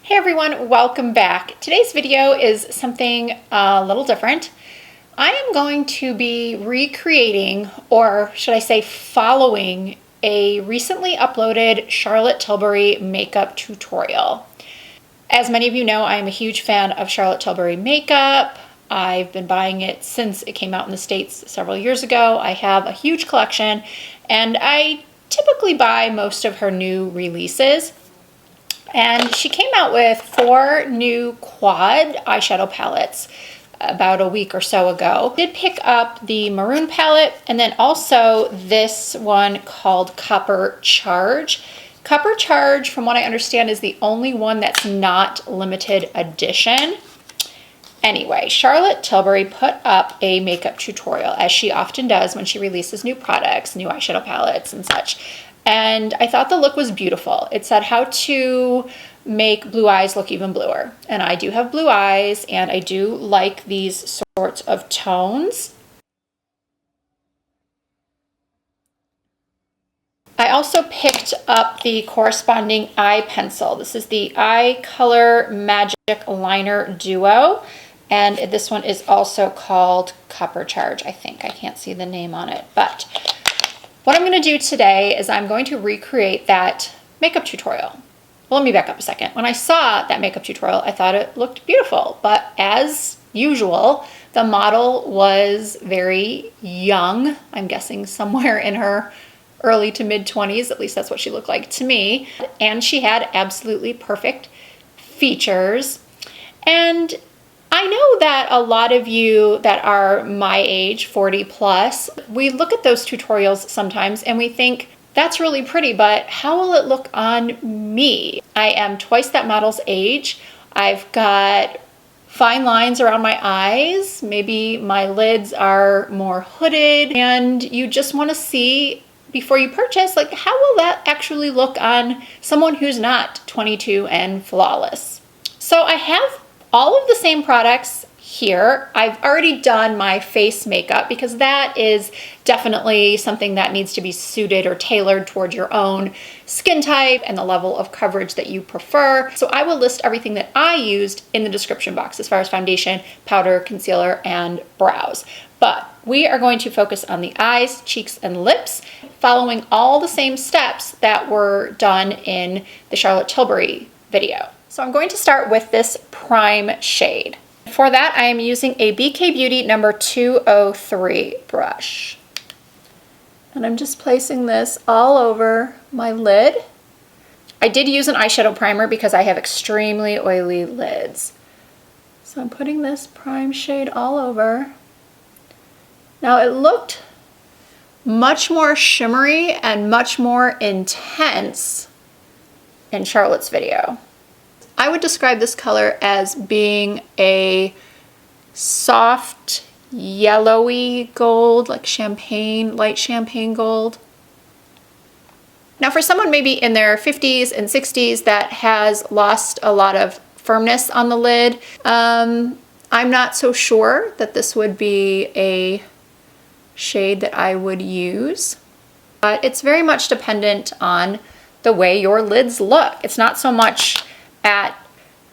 Hey everyone, welcome back. Today's video is something a little different. I am going to be recreating, or should I say following, a recently uploaded Charlotte Tilbury makeup tutorial. As many of you know, I am a huge fan of Charlotte Tilbury makeup. I've been buying it since it came out in the States several years ago. I have a huge collection and I typically buy most of her new releases. And she came out with 4 new quad eyeshadow palettes about a week or so ago. I did pick up the maroon palette and then also this one called Copper Charge. Copper Charge, from what I understand, is the only one that's not limited edition. Anyway, Charlotte Tilbury put up a makeup tutorial, as she often does when she releases new products, new eyeshadow palettes and such. And I thought the look was beautiful. It said how to make blue eyes look even bluer. And I do have blue eyes and I do like these sorts of tones. I also picked up the corresponding eye pencil. This is the Eye Color Magic Liner Duo. And this one is also called Copper Charge, I think. I can't see the name on it, but what I'm going to do today is I'm going to recreate that makeup tutorial. Well, let me back up a second. When I saw that makeup tutorial, I thought it looked beautiful, but as usual, the model was very young. I'm guessing somewhere in her early to mid 20s, at least that's what she looked like to me. And she had absolutely perfect features. And I know that a lot of you that are my age, 40 plus, we look at those tutorials sometimes and we think, that's really pretty, but how will it look on me? I am twice that model's age. I've got fine lines around my eyes. Maybe my lids are more hooded, and you just want to see before you purchase, like, how will that actually look on someone who's not 22 and flawless? So I have all of the same products here. I've already done my face makeup because that is definitely something that needs to be suited or tailored toward your own skin type and the level of coverage that you prefer. So I will list everything that I used in the description box as far as foundation, powder, concealer, and brows. But we are going to focus on the eyes, cheeks, and lips, following all the same steps that were done in the Charlotte Tilbury video. So I'm going to start with this prime shade. For that, I am using a BK Beauty number 203 brush. And I'm just placing this all over my lid. I did use an eyeshadow primer because I have extremely oily lids. So I'm putting this prime shade all over. Now it looked much more shimmery and much more intense in Charlotte's video. I would describe this color as being a soft yellowy gold, like champagne, light champagne gold. Now for someone maybe in their 50s and 60s that has lost a lot of firmness on the lid, I'm not so sure that this would be a shade that I would use. But it's very much dependent on the way your lids look. It's not so much at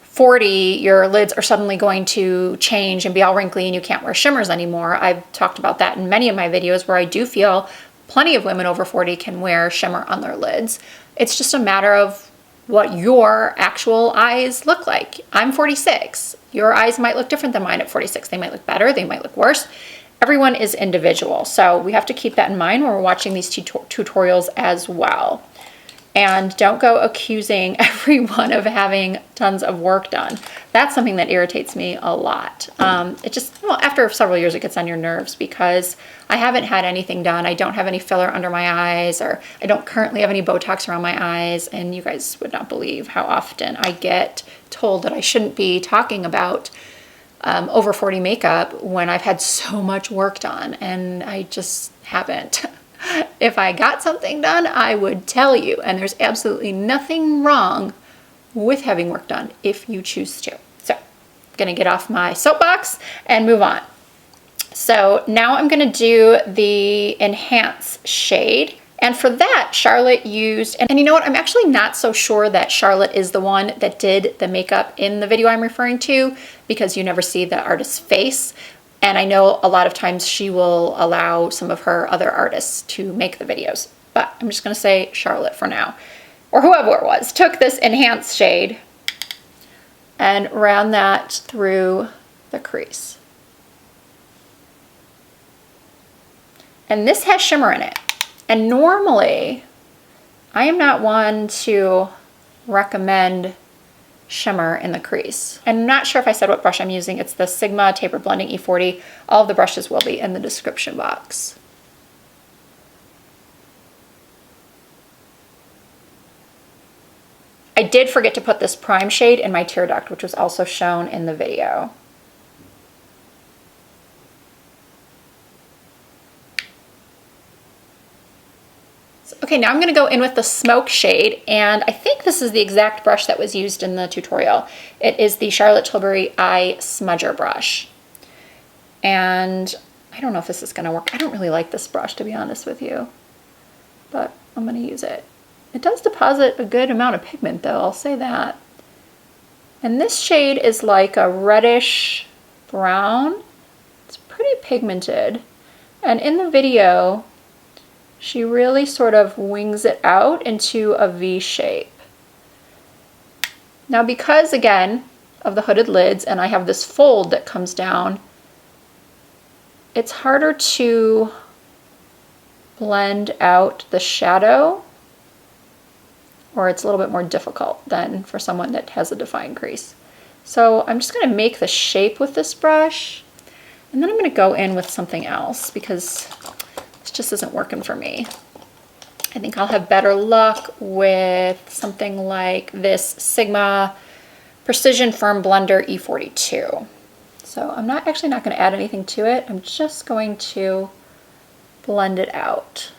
40, your lids are suddenly going to change and be all wrinkly and you can't wear shimmers anymore. I've talked about that in many of my videos where I do feel plenty of women over 40 can wear shimmer on their lids. It's just a matter of what your actual eyes look like. I'm 46. Your eyes might look different than mine at 46. They might look better, they might look worse. Everyone is individual. So we have to keep that in mind when we're watching these tutorials as well. And don't go accusing everyone of having tons of work done. That's something that irritates me a lot. It just, well, after several years, it gets on your nerves because I haven't had anything done. I don't have any filler under my eyes, or I don't currently have any Botox around my eyes. And you guys would not believe how often I get told that I shouldn't be talking about over 40 makeup when I've had so much work done, and I just haven't. If I got something done, I would tell you, and there's absolutely nothing wrong with having work done if you choose to. So I'm gonna get off my soapbox and move on. So now I'm gonna do the Enhance shade, And for that, Charlotte used, and you know what, I'm actually not so sure that Charlotte is the one that did the makeup in the video I'm referring to, because you never see the artist's face. And I know a lot of times she will allow some of her other artists to make the videos, but I'm just gonna say Charlotte for now, or whoever it was, took this enhanced shade and ran that through the crease. And this has shimmer in it. And normally, I am not one to recommend shimmer in the crease. I'm not sure if I said what brush I'm using. It's the Sigma Taper Blending E40. All of the brushes will be in the description box. I did forget to put this prime shade in my tear duct, which was also shown in the video. Okay, now I'm going to go in with the smoke shade, and I think this is the exact brush that was used in the tutorial. It is the Charlotte Tilbury Eye Smudger brush. And I don't know if this is going to work. I don't really like this brush, to be honest with you, but I'm going to use it. It does deposit a good amount of pigment though, I'll say that. And this shade is like a reddish brown. It's pretty pigmented. And in the video, she really sort of wings it out into a V shape. Now because, again, of the hooded lids and I have this fold that comes down, it's harder to blend out the shadow, or it's a little bit more difficult than for someone that has a defined crease. So I'm just going to make the shape with this brush, and then I'm going to go in with something else because this just isn't working for me. I think I'll have better luck with something like this Sigma Precision Firm Blender E42. So I'm actually not going to add anything to it. I'm just going to blend it out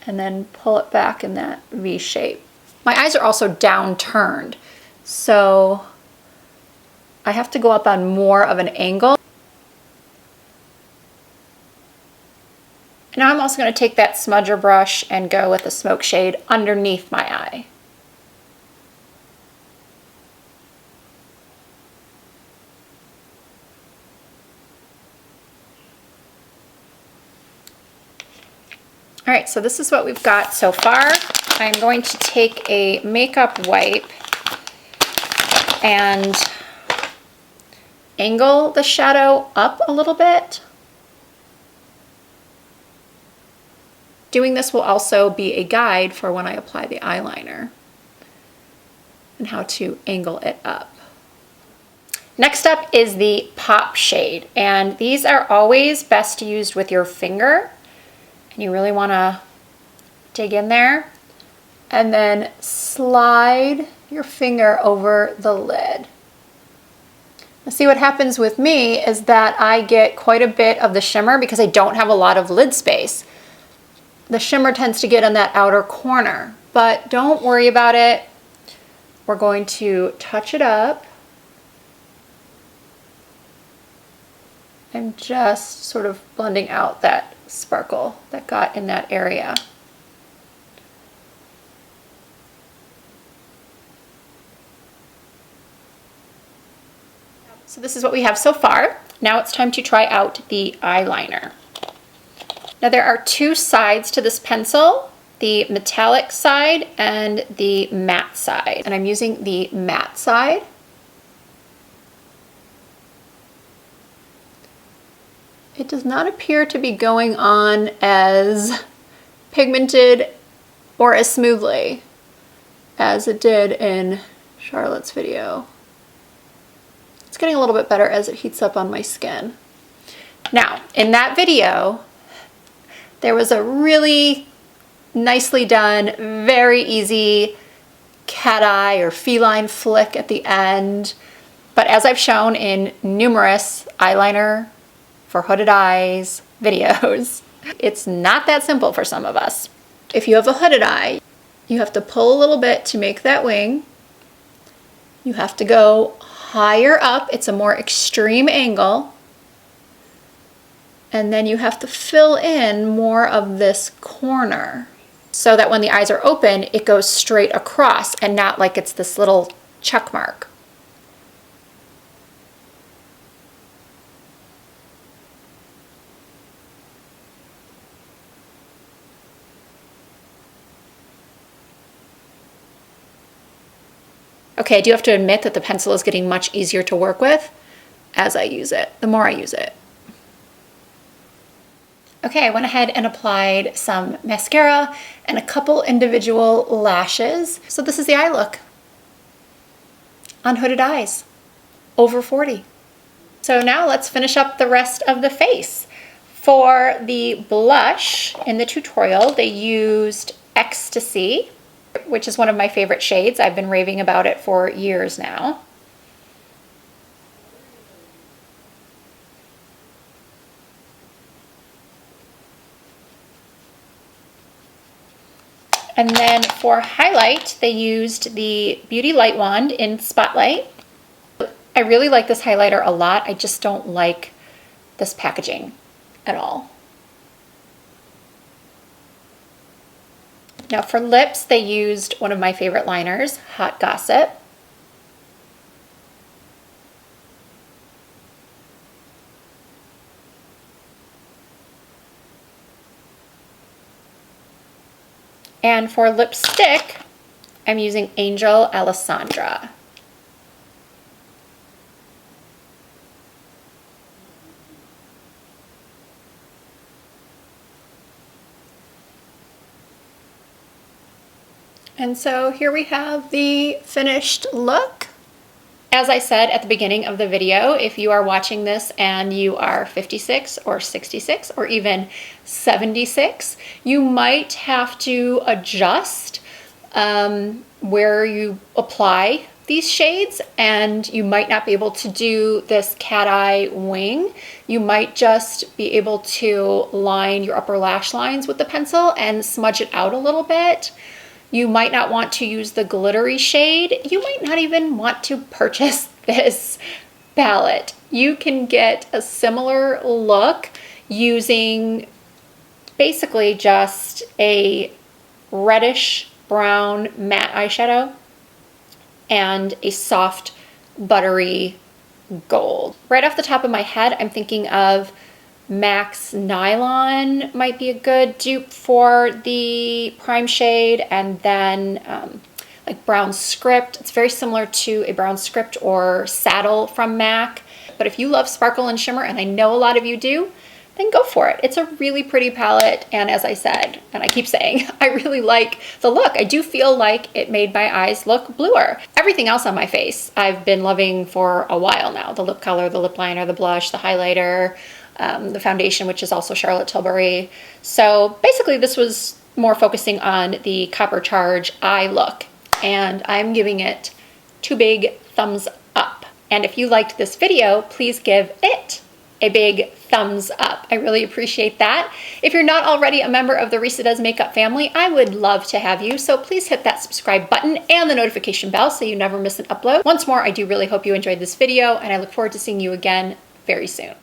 and then pull it back in that V shape. My eyes are also downturned, so I have to go up on more of an angle. Now I'm also going to take that smudger brush and go with the smoke shade underneath my eye. All right, so this is what we've got so far. I'm going to take a makeup wipe and angle the shadow up a little bit. Doing this will also be a guide for when I apply the eyeliner and how to angle it up. Next up is the pop shade, and these are always best used with your finger, and you really want to dig in there and then slide your finger over the lid. Now see, what happens with me is that I get quite a bit of the shimmer because I don't have a lot of lid space. The shimmer tends to get in that outer corner, but don't worry about it. We're going to touch it up and just sort of blending out that sparkle that got in that area. So this is what we have so far. Now it's time to try out the eyeliner. Now there are two sides to this pencil, the metallic side and the matte side. And I'm using the matte side. It does not appear to be going on as pigmented or as smoothly as it did in Charlotte's video. It's getting a little bit better as it heats up on my skin. Now, in that video, there was a really nicely done, very easy cat eye or feline flick at the end. But as I've shown in numerous eyeliner for hooded eyes videos, it's not that simple for some of us. If you have a hooded eye, you have to pull a little bit to make that wing. You have to go higher up. It's a more extreme angle. And then you have to fill in more of this corner so that when the eyes are open, it goes straight across and not like it's this little check mark. Okay, I do have to admit that the pencil is getting much easier to work with as I use it, the more I use it. Okay, I went ahead and applied some mascara and a couple individual lashes. So this is the eye look. Unhooded eyes, over 40. So now let's finish up the rest of the face. For the blush in the tutorial, they used Ecstasy, which is one of my favorite shades. I've been raving about it for years now. And then for highlight, they used the Beauty Light Wand in Spotlight. I really like this highlighter a lot. I just don't like this packaging at all. Now for lips, they used one of my favorite liners, Hot Gossip. And for lipstick, I'm using Angel Allesandra. And so here we have the finished look. As I said at the beginning of the video, if you are watching this and you are 56 or 66 or even 76, you might have to adjust where you apply these shades, and you might not be able to do this cat eye wing. You might just be able to line your upper lash lines with the pencil and smudge it out a little bit. You might not want to use the glittery shade. You might not even want to purchase this palette. You can get a similar look using basically just a reddish brown matte eyeshadow and a soft buttery gold. Right off the top of my head, I'm thinking of Max Nylon might be a good dupe for the prime shade, and then like Brown Script. It's very similar to a Brown Script or Saddle from MAC. But if you love sparkle and shimmer, and I know a lot of you do, then go for it. It's a really pretty palette, and as I said, and I keep saying, I really like the look. I do feel like it made my eyes look bluer. Everything else on my face I've been loving for a while now. The lip color, the lip liner, the blush, the highlighter, the foundation, which is also Charlotte Tilbury. So basically this was more focusing on the Copper Charge eye look, and I'm giving it 2 big thumbs up. And if you liked this video, please give it a big thumbs up. I really appreciate that. If you're not already a member of the Risa Does Makeup family, I would love to have you. So please hit that subscribe button and the notification bell so you never miss an upload. Once more, I do really hope you enjoyed this video, and I look forward to seeing you again very soon.